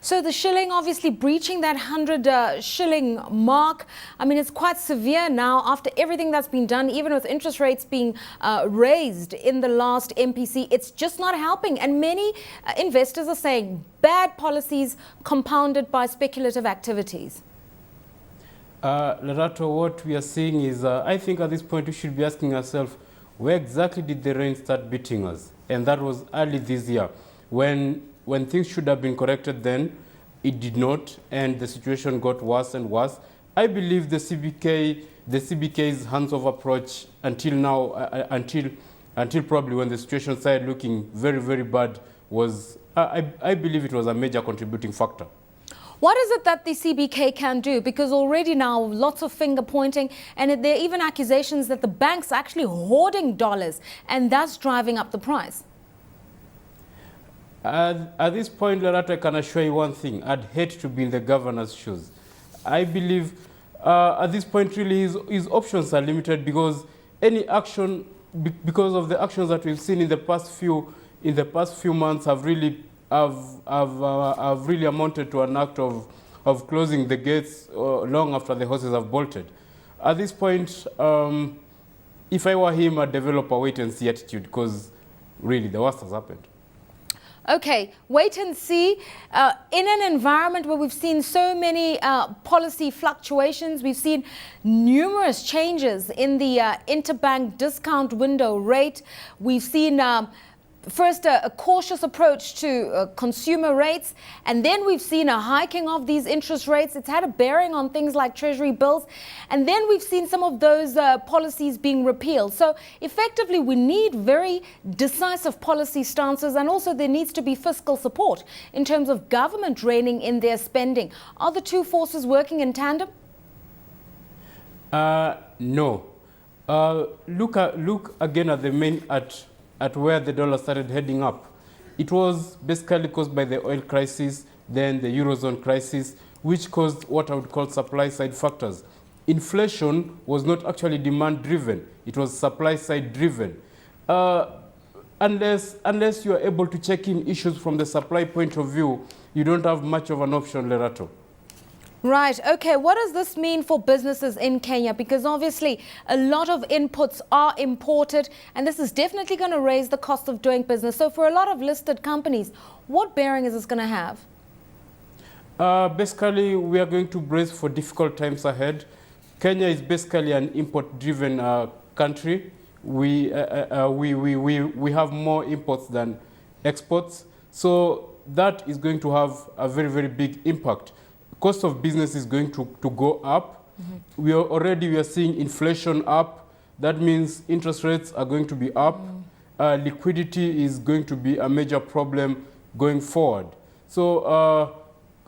So the shilling obviously breaching that 100 shilling mark. I mean, it's quite severe now after everything that's been done, even with interest rates being raised in the last MPC. It's just not helping. And many investors are saying bad policies compounded by speculative activities. Lerato, what we are seeing is, I think at this point we should be asking ourselves, where exactly did the rain start beating us? And that was early this year. When things should have been corrected then, it did not, and the situation got worse and worse. I believe the CBK's hands-off approach until now, until probably when the situation started looking very, very bad, was, I believe it was a major contributing factor. What is it that the CBK can do? Because already now lots of finger pointing, and there are even accusations that the banks are actually hoarding dollars, and that's driving up the price. At this point, Lerato, I can assure you one thing. I'd hate to be in the governor's shoes. I believe at this point really his options are limited because any action, because of the actions that we've seen in the past few months have really amounted to an act of closing the gates long after the horses have bolted. At this point, if I were him, I'd develop a wait-and-see attitude because really the worst has happened. Okay, wait and see. In an environment where we've seen so many policy fluctuations, we've seen numerous changes in the interbank discount window rate. We've seen first a cautious approach to consumer rates, and then we've seen a hiking of these interest rates. It's had a bearing on things like treasury bills, and then we've seen some of those policies being repealed. So effectively we need very decisive policy stances, and also there needs to be fiscal support in terms of government reining in their spending. Are the two forces working in tandem? No. Look again at the main at where the dollar started heading up. It was basically caused by the oil crisis, then the Eurozone crisis, which caused what I would call supply side factors. Inflation was not actually demand driven, it was supply side driven. Unless you are able to check in issues from the supply point of view, you don't have much of an option, Lerato. Right. Okay. What does this mean for businesses in Kenya? Because obviously a lot of inputs are imported, and this is definitely going to raise the cost of doing business. So for a lot of listed companies, what bearing is this going to have? Basically, we are going to brace for difficult times ahead. Kenya is basically an import-driven country. We have more imports than exports. So that is going to have a very, very big impact. Cost of business is going to go up. Mm-hmm. We are seeing inflation up. That means interest rates are going to be up. Liquidity is going to be a major problem going forward. So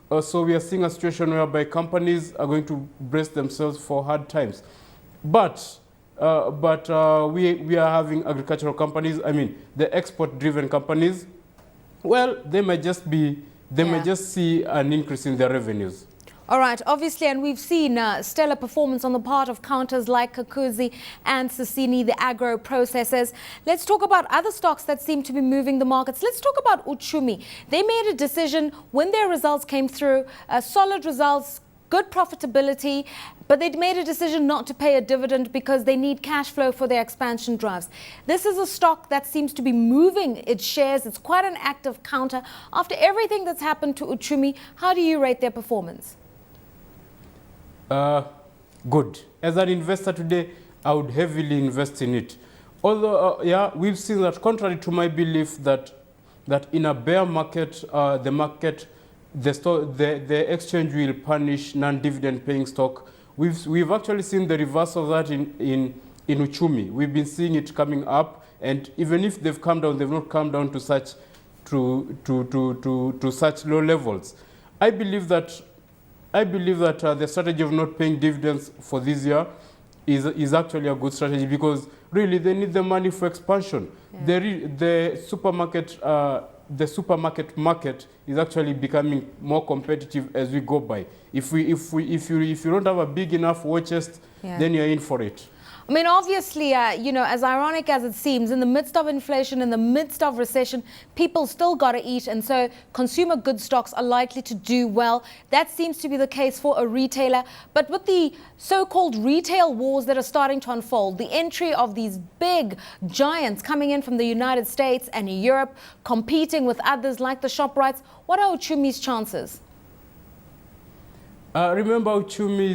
we are seeing a situation whereby companies are going to brace themselves for hard times. But we are having agricultural companies. I mean, the export-driven companies. Well, they might just see an increase in their revenues. All right, obviously, and we've seen stellar performance on the part of counters like Kakuzi and Sisini, the agro processors. Let's talk about other stocks that seem to be moving the markets. Let's talk about Uchumi. They made a decision when their results came through, solid results, good profitability, but they'd made a decision not to pay a dividend because they need cash flow for their expansion drives. This is a stock that seems to be moving its shares. It's quite an active counter. After everything that's happened to Uchumi, how do you rate their performance? Good. As an investor today, I would heavily invest in it. Although, we've seen that contrary to my belief that in a bear market, the exchange will punish non-dividend paying stock. We've actually seen the reverse of that in Uchumi. We've been seeing it coming up, and even if they've come down, they've not come down to such such low levels. I believe that the strategy of not paying dividends for this year is actually a good strategy because really they need the money for expansion. Yeah. The supermarket market is actually becoming more competitive as we go by. If you don't have a big enough war chest, then you're in for it. I mean, obviously, you know, as ironic as it seems, in the midst of inflation, in the midst of recession, people still got to eat. And so consumer goods stocks are likely to do well. That seems to be the case for a retailer. But with the so-called retail wars that are starting to unfold, the entry of these big giants coming in from the United States and Europe, competing with others like the ShopRites, what are Uchumi's chances? Remember, Uchumi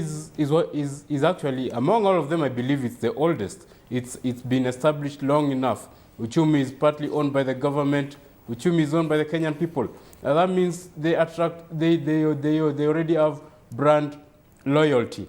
is actually, among all of them, I believe it's the oldest. It's been established long enough. Uchumi is partly owned by the government. Uchumi is owned by the Kenyan people. That means they already have brand loyalty.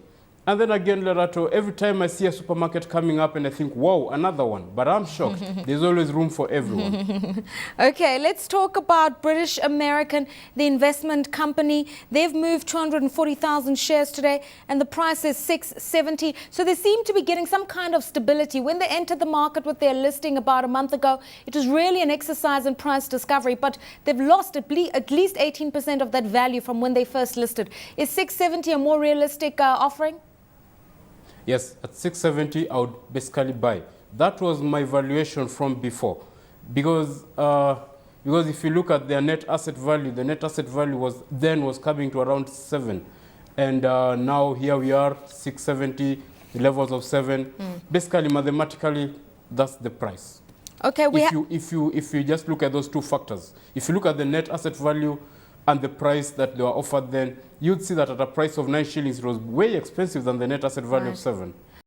And then again, Lerato, every time I see a supermarket coming up and I think, wow, another one. But I'm shocked. There's always room for everyone. Okay, let's talk about British American, the investment company. They've moved 240,000 shares today and the price is 670. So they seem to be getting some kind of stability. When they entered the market with their listing about a month ago, it was really an exercise in price discovery, but they've lost at least 18% of that value from when they first listed. Is 670 a more realistic offering? Yes, at 670, I would basically buy. That was my valuation from before. Because if you look at their net asset value, the net asset value was coming to around 7. And now here we are, 670, the levels of 7. Basically, mathematically, that's the price. Okay, if you just look at those two factors, if you look at the net asset value and the price that they were offered then, you'd see that at a price of 9 shillings, it was way expensive than the net asset value of 7.